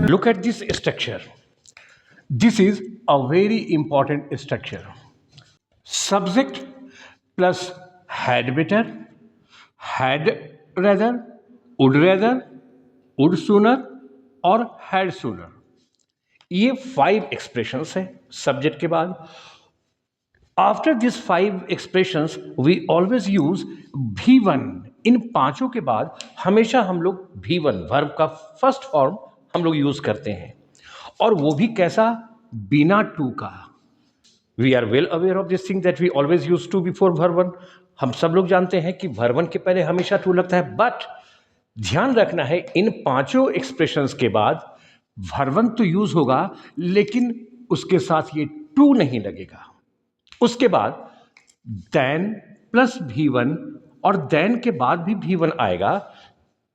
Look at this structure. This is a very important structure. Subject plus had better, had rather, would sooner और had sooner. ये 5 expressions है subject के बाद. After this 5 expressions we always use V1. In पांचों के बाद हमेशा हम लोग V1 वर्ब का फर्स्ट फॉर्म हम लोग यूज करते हैं, और वो भी कैसा, बिना टू का. We are well aware of this thing that we always use to before verb 1. हम सब लोग जानते हैं कि वर्ब 1 के पहले हमेशा टू लगता है, बट ध्यान रखना है इन पांचों एक्सप्रेशंस के बाद वर्ब 1 तो यूज होगा, लेकिन उसके साथ ये टू नहीं लगेगा. उसके बाद देन प्लस V1 और देन के बाद भी V1 आएगा,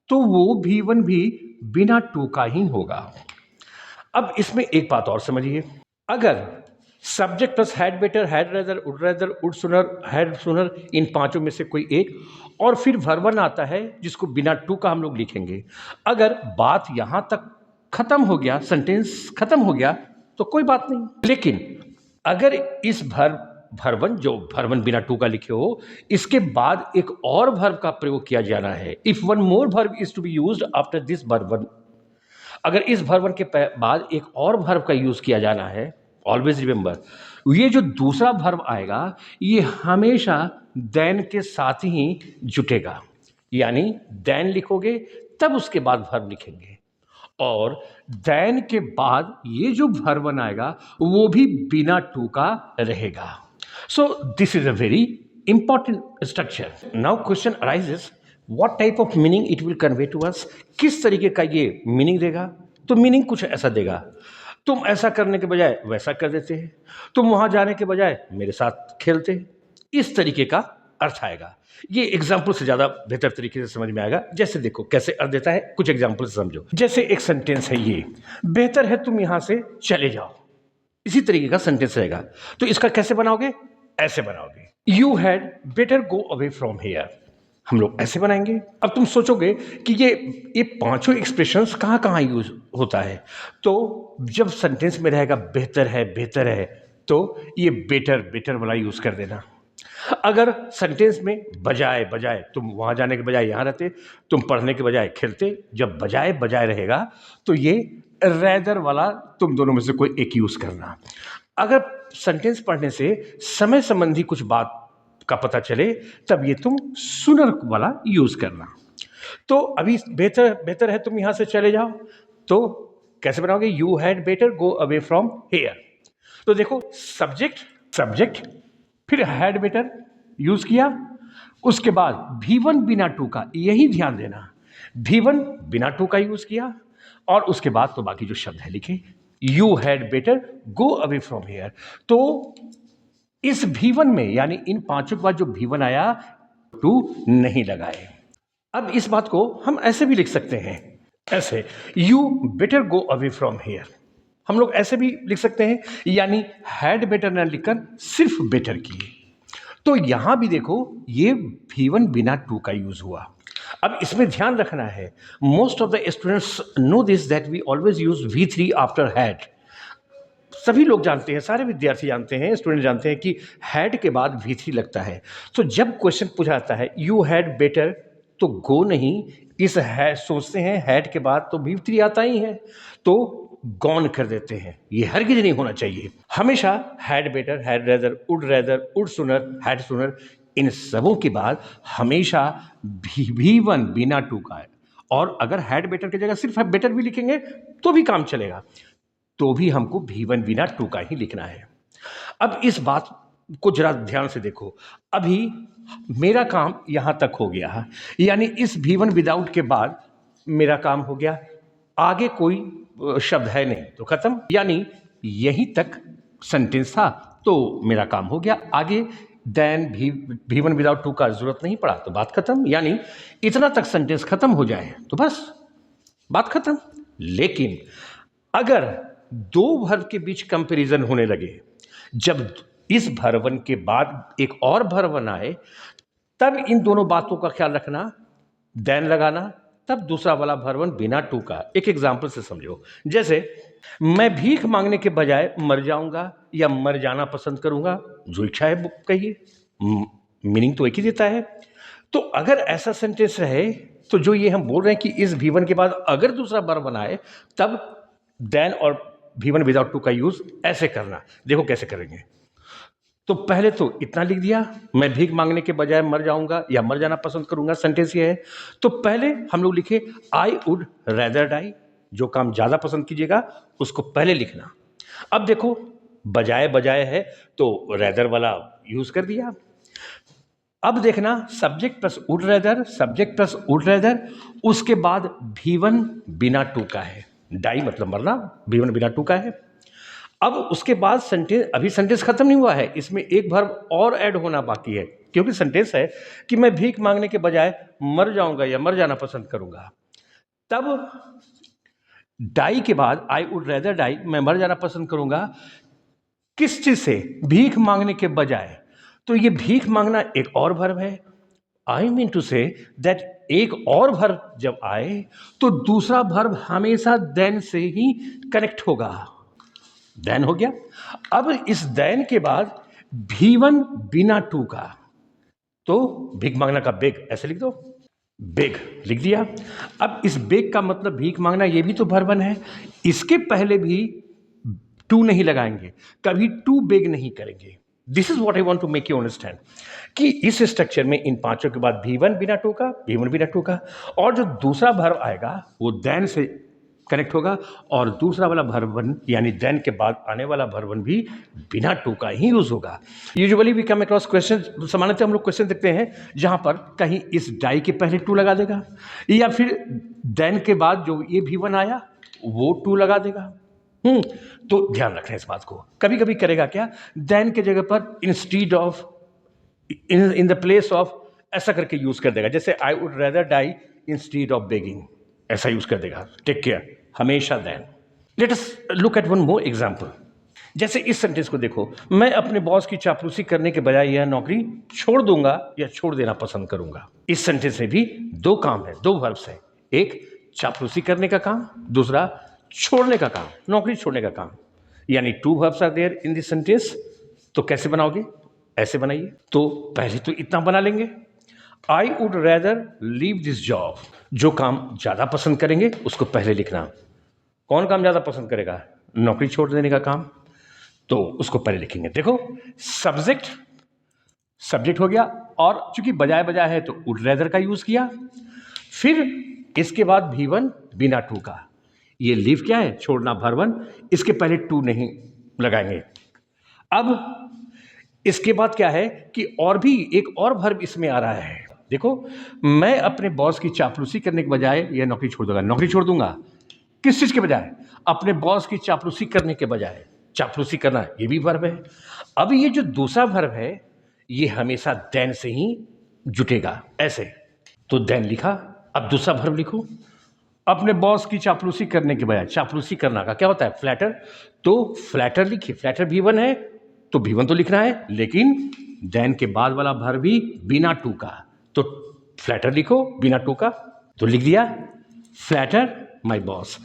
तो वो V1 भी बिना टू का ही होगा. अब इसमें एक बात और समझिए, अगर subject plus had better, had rather, would sooner, had sooner, इन पांचों में से कोई एक, और फिर वर्ब 1 आता है जिसको बिना टू का हम लोग लिखेंगे. अगर बात यहां तक खत्म हो गया, सेंटेंस खत्म हो गया, तो कोई बात नहीं. लेकिन अगर इस वर्ब 1 जो वर्ब 1 बिना टू का लिखे हो, इसके बाद एक और वर्ब का प्रयोग किया जाना है. If one more verb is to be used after this verb 1, अगर इस वर्ब 1 के बाद एक और वर्ब का यूज किया जाना है, ऑलवेज रिमेंबर, ये जो दूसरा वर्ब आएगा ये हमेशा देन के साथ ही जुटेगा. यानी देन लिखोगे तब उसके बाद वर्ब लिखेंगे, और देन के बाद ये जो वर्ब 1 आएगा वो भी बिना टू का रहेगा. So this is a very important structure. Now question arises, what type of meaning it will convey to us. किस तरीके का ये मीनिंग देगा. तो मीनिंग कुछ ऐसा देगा, तुम ऐसा करने के बजाय वैसा कर देते हैं, तुम वहां जाने के बजाय मेरे साथ खेलते हैं. इस तरीके का अर्थ आएगा. ये एग्जाम्पल से ज्यादा बेहतर तरीके से समझ में आएगा. जैसे देखो कैसे अर्थ देता है, कुछ एग्जाम्पल से समझो. जैसे एक सेंटेंस है ये, बेहतर है तुम यहां से चले जाओ. इसी तरीके का सेंटेंस रहेगा. तो इसका कैसे बनाओगे, ऐसे बनाओगे, you had better go away from here. हम लोग ऐसे बनाएंगे. अब तुम सोचोगे कि ये पांचों एक्सप्रेशंस कहाँ कहाँ यूज होता है. तो जब सेंटेंस में रहेगा बेहतर है, तो ये बेटर वाला यूज कर देना. अगर सेंटेंस में बजाय, तुम वहां जाने के बजाय यहां रहते, तुम पढ़ने के बजाय खेलते, जब बजाय रहेगा तो ये रेदर वाला तुम दोनों में से कोई एक यूज करना. अगर सेंटेंस पढ़ने से समय संबंधी कुछ बात का पता चले, तब ये तुम सुनर वाला यूज करना. तो अभी बेहतर है तुम यहां से चले जाओ, तो कैसे बनाओगे, you had better go away from here. तो देखो सब्जेक्ट फिर हैड बेटर यूज किया, उसके बाद V1 बिना टू का, यही ध्यान देना, V1 बिना टू का यूज किया, और उसके बाद तो बाकी जो शब्द है लिखे, you had better go away from here. तो इस V1 में, यानी इन पांचों के बाद जो V1 आया, टू नहीं लगाए. अब इस बात को हम ऐसे भी लिख सकते हैं, ऐसे, you better go away from here. हम लोग ऐसे भी लिख सकते हैं, यानी हैड बेटर न लिखकर सिर्फ बेटर किए. तो यहां भी देखो ये V1 बिना टू का यूज हुआ. अब इसमें ध्यान रखना है, most of the students know this that we always use V3 after had. सभी लोग जानते हैं, सारे विद्यार्थी जानते हैं, स्टूडेंट जानते हैं कि हैड के बाद V3 लगता है. तो जब क्वेश्चन पूछा जाता है यू हैड बेटर, तो गो नहीं, इस है सोचते हैं हैड के बाद तो V3 आता ही है, तो गॉन कर देते हैं. ये हरगिज नहीं होना चाहिए. हमेशा had better, had rather, would sooner, had sooner, इन सबों के बाद हमेशा V1 बिना टू का है. और अगर हैड बेटर की जगह सिर्फ बेटर भी लिखेंगे तो भी काम चलेगा, तो भी हमको V1 बिना टू का ही लिखना है. अब इस बात को जरा ध्यान से देखो. अभी मेरा काम यहां तक हो गया, यानी इस V1 विदाउट के बाद मेरा काम हो गया, आगे कोई शब्द है नहीं तो खत्म. यानी यहीं तक सेंटेंस था तो मेरा काम हो गया. आगे देन V1 विदाउट टू का जरूरत नहीं पड़ा तो बात खत्म. यानी इतना तक सेंटेंस खत्म हो जाए तो बस बात खत्म. लेकिन अगर दो वर्ब के बीच कंपैरिजन होने लगे, जब इस वर्ब 1 के बाद एक और वर्ब 1 आए, तब इन दोनों बातों का ख्याल रखना, देन लगाना, तब दूसरा वाला भरवन बिना टू का। एक एग्जाम्पल से समझो, जैसे मैं भीख मांगने के बजाय मर जाऊंगा या मर जाना पसंद करूंगा, जो इच्छा है वो कहिए, मीनिंग तो एक ही देता है। तो अगर ऐसा सेंटेंस रहे तो जो ये हम बोल रहे हैं कि इस V1 के बाद अगर दूसरा वर्ब बनाए तब देन और V1 विदाउट टू का यूज ऐसे करना। देखो कैसे करेंगे। तो पहले तो इतना लिख दिया, मैं भीख मांगने के बजाय मर जाऊंगा या मर जाना पसंद करूंगा, सेंटेंस ये है। तो पहले हम लोग लिखे आई वुड रेदर डाई, जो काम ज्यादा पसंद कीजिएगा उसको पहले लिखना। अब देखो बजाय बजाय है तो रेदर वाला यूज कर दिया। अब देखना subject plus would rather, subject plus would rather, उसके बाद V1 बिना टू का है, डाई मतलब मरना, V1 बिना टू का है। अब उसके बाद सेंटेंस, अभी सेंटेंस खत्म नहीं हुआ है, इसमें एक वर्ब और ऐड होना बाकी है, क्योंकि सेंटेंस है कि मैं भीख मांगने के बजाय मर जाऊंगा या मर जाना पसंद करूंगा। तब डाई के बाद आई वुड रेदर डाई, मैं मर जाना पसंद करूंगा, किस चीज से? भीख मांगने के बजाय। तो ये भीख मांगना एक और वर्ब है। I mean to say that एक और वर्ब जब आए तो दूसरा वर्ब हमेशा देन से ही कनेक्ट होगा। देन हो गया। अब इस देन के बाद V1 बिना टू का, तो भीख मांगना का बेग ऐसे लिख दो, बेग लिख दिया। अब इस बेग का मतलब भीख मांगना, ये भी तो वर्बन है, इसके पहले भी टू नहीं लगाएंगे, कभी टू बेग नहीं करेंगे। This is what I want to make you understand कि इस स्ट्रक्चर में इन पांचों के बाद V1 बिना टू का, V1 बिना टू का, और जो दूसरा वर्ब आएगा वो देन से कनेक्ट होगा, और दूसरा वाला भरवन यानी देन के बाद आने वाला भरवन भी बिना टू का ही यूज होगा। Usually we come across question, सामान्यतः हम लोग क्वेश्चन देखते हैं जहां पर कहीं इस डाई के पहले टू लगा देगा, या फिर देन के बाद जो ये V1 आया वो टू लगा देगा। तो ध्यान रखना इस बात को। कभी कभी करेगा क्या, देन के जगह पर instead of, in the place of, ऐसा करके यूज कर देगा, जैसे I would rather die instead of begging, ऐसा यूज कर देगा। टेक केयर, हमेशा than. Let us look at one more example. जैसे इस सेंटेंस को देखो, मैं अपने बॉस की चापलूसी करने के बजाय यह नौकरी छोड़ दूंगा या छोड़ देना पसंद करूंगा। इस सेंटेंस में भी दो काम है, दो वर्ब्स है, एक चापलूसी करने का काम, दूसरा छोड़ने का काम, नौकरी छोड़ने का काम, यानी two verbs are there in this sentence. तो कैसे बनाओगे? ऐसे बनाइए। तो पहले तो इतना बना लेंगे, आई would rather leave this job, जो काम ज्यादा पसंद करेंगे उसको पहले लिखना। कौन काम ज्यादा पसंद करेगा? नौकरी छोड़ देने का काम, तो उसको पहले लिखेंगे। देखो सब्जेक्ट, सब्जेक्ट हो गया, और चूंकि बजाय बजाय है तो वुड रेदर का यूज किया, फिर इसके बाद V1 बिना टू का, ये लीव क्या है? छोड़ना, भरवन, इसके पहले टू नहीं लगाएंगे। अब इसके बाद क्या है कि और भी एक और वर्ब इसमें आ रहा है। देखो, मैं अपने बॉस की चापलूसी करने के बजाय यह नौकरी छोड़ दूंगा। नौकरी छोड़ दूंगा किस चीज के बजाय? अपने बॉस की चापलूसी करने के बजाय। चापलूसी करना ये भी वर्ब है। अब ये जो दूसरा वर्ब है ये हमेशा देन से ही जुटेगा, ऐसे। तो देन लिखा। अब दूसरा वर्ब लिखो, अपने बॉस की चापलूसी करने के बजाय। चापलूसी करना का क्या होता है? फ्लैटर। तो फ्लैटर लिखिए, फ्लैटर V1 है तो V1 तो लिखना है, लेकिन देन के बाद वाला वर्ब भी बिना टू का, तो फ्लैटर लिखो बिना टू का। तो लिख दिया फ्लैटर माय बॉस,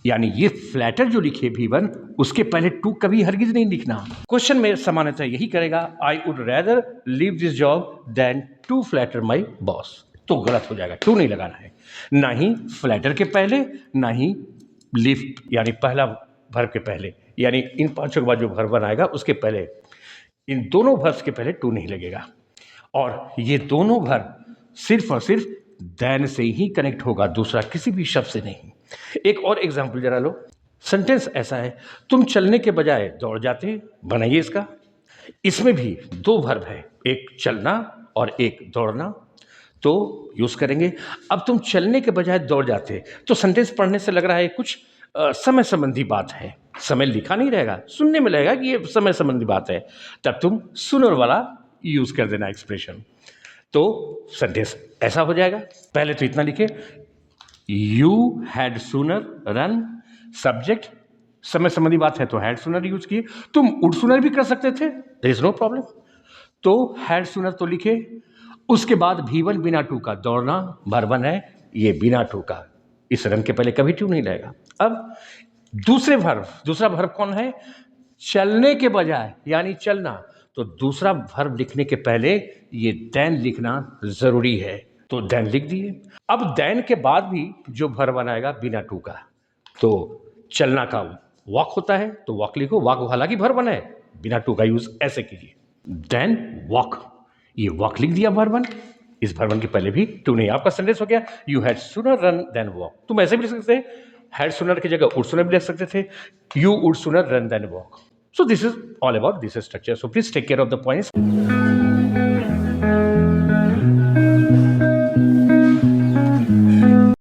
यानी ये फ्लैटर जो लिखे V1 उसके पहले टू कभी हरगिज नहीं लिखना। क्वेश्चन में सामान्यतः यही करेगा, I would rather leave this job than to flatter my boss, तो गलत हो जाएगा, टू नहीं लगाना है, ना ही फ्लैटर के पहले, ना ही लीव यानी पहला वर्ब के पहले, यानी इन पांचों के बाद जो वर्ब आएगा उसके पहले, इन दोनों वर्ब्स के पहले टू नहीं लगेगा। और ये दोनों वर्ब सिर्फ और सिर्फ देन से ही कनेक्ट होगा, दूसरा किसी भी शब्द से नहीं। एक और एग्जाम्पल जरा लो। सेंटेंस ऐसा है, तुम चलने के बजाय दौड़ जाते। बनाइए इसका। इसमें भी दो वर्ब है, एक चलना और एक दौड़ना, तो यूज करेंगे। अब तुम चलने के बजाय दौड़ जाते, तो सेंटेंस पढ़ने से लग रहा है कुछ समय संबंधी बात है। समय लिखा नहीं रहेगा, सुनने में लगेगा कि ये समय संबंधी बात है, तब तुम सुनर वाला यूज कर देना एक्सप्रेशन, तो सेंटेंस ऐसा हो जाएगा। पहले तो इतना लिखे, you had sooner run, subject समय संबंधी बात है तो हैड सूनर यूज किए। तुम वुड सूनर भी कर सकते थे, देयर इज नो प्रॉब्लम, तो हैड सूनर तो लिखे। उसके बाद V1 बिना टू का, दौड़ना, वर्ब है, ये बिना टू का, इस रन के पहले कभी टू नहीं लगेगा। अब दूसरा वर्ब कौन है? चलने के बजाय, यानी चलना, तो दूसरा वर्ब लिखने के पहले ये देन लिखना जरूरी है, तो देन लिख दिए। अब देन के बाद भी जो वर्ब बनाएगा बिना टू का, तो चलना का वॉक होता है, तो वॉक लिखो, वॉक हालांकि वर्ब है, बिना टू का यूज ऐसे कीजिए, देन वॉक, ये वॉक लिख दिया वर्ब। इस वर्ब के पहले भी टू नहीं, आपका सेंटेंस हो गया you had sooner run than walk. तुम ऐसे भी लिख सकते हैं, हैड सूनर की जगह वुड सूनर भी लिख सकते थे, you would sooner run than walk. So this is all about this structure. So please take care of the points.